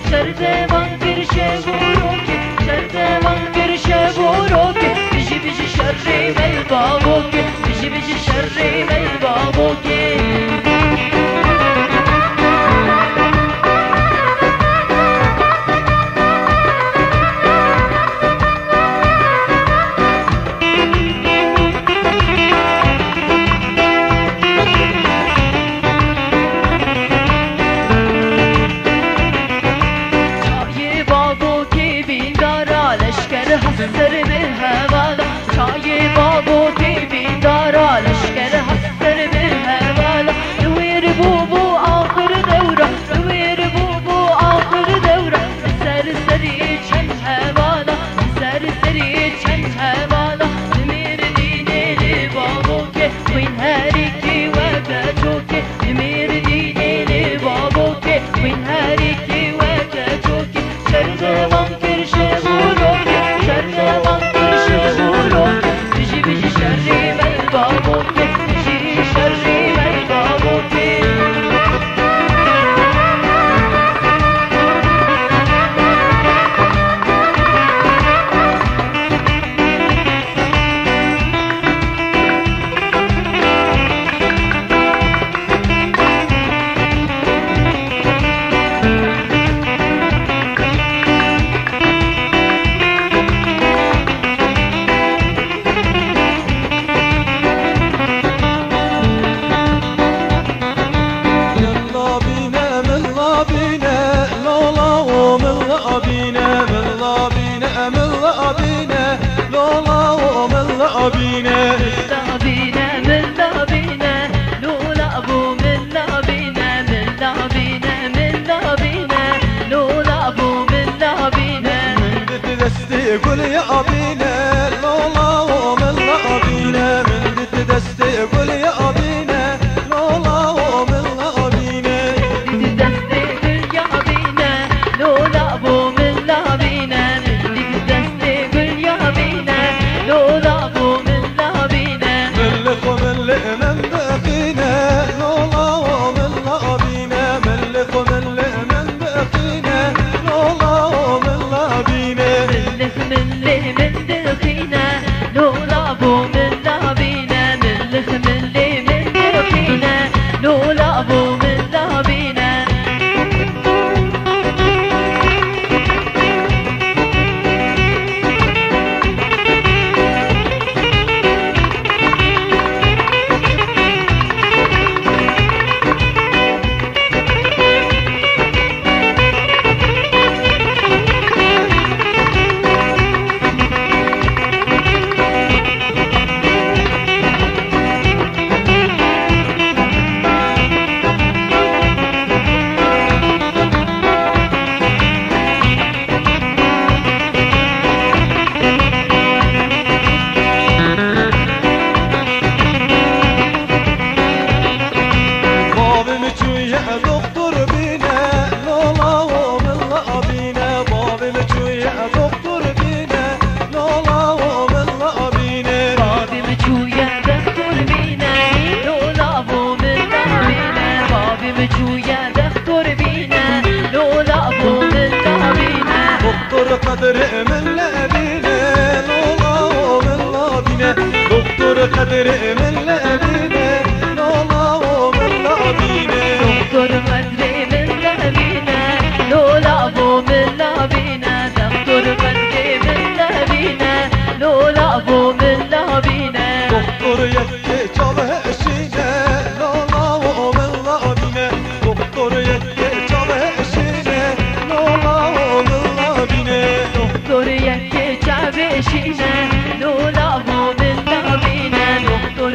شردوان کرشه بروکه شردوان کرشه بروکه بیجی بیجی شری مل بابوکه بیجی بیجی شری مل بابوکه حسر به حوالا چای بابو تیبی دارا لشکر حسر به حوالا نویر بوبو آخر دورا نویر بوبو آخر دورا سر سری چند حوالا سر سری چند حوالا نمیر دینه بابو که وین هری کی وقت چوکه نمیر دینه بابو که وین هری کی وقت چوکه شردوان کرشه بروکه شردوان کرشه بروکه بیجی بیجی شری مل بابوکه بیجی شری مل بابوکه بينا بينا من بينا لولا ابو من بينا من بينا من بينا لولا ابو من بينا من بتدستي قول يا ابينا لولا من بينا من بتدستي قول يا ابينا لولا من بينا بتدستي قول يا ابينا لولا ابو من بينا بتدستي قول يا ابينا لولا ابو من بقينا لولا من بينا ملك من بقينا لولا من بينا ملك من بقينا لولا ابو من بينا ملك من بقينا لولا ابو من بينا قدر من لابينا لولا من لابينا دكتور قدر من لابينا لولا من لابينا دكتور قدر من لابينا لولا ابو من لابينا دكتور قدر من لابينا لولا ابو من لابينا دكتور يكي çalه eşine لولا من لابينا دكتور يكي çalه eşine لولا من لابينا دكتور يكي çalه eşine لولا ابو من لابينا دكتور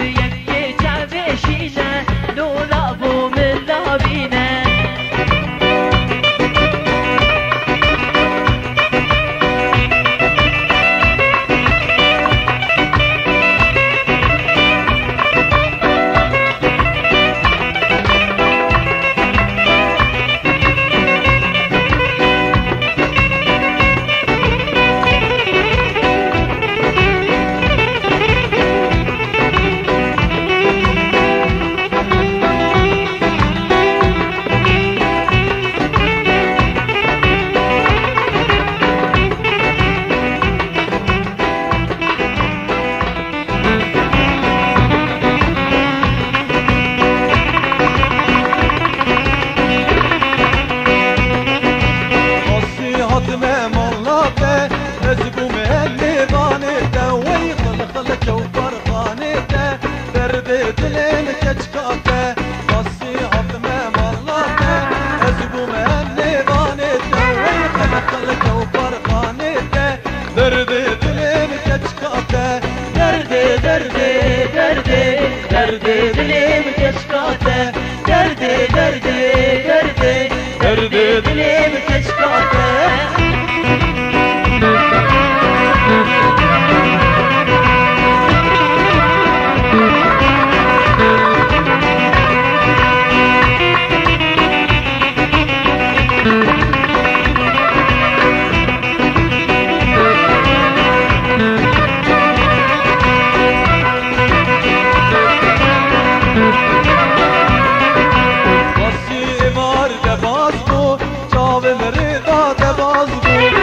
دلم تشکاته باز بود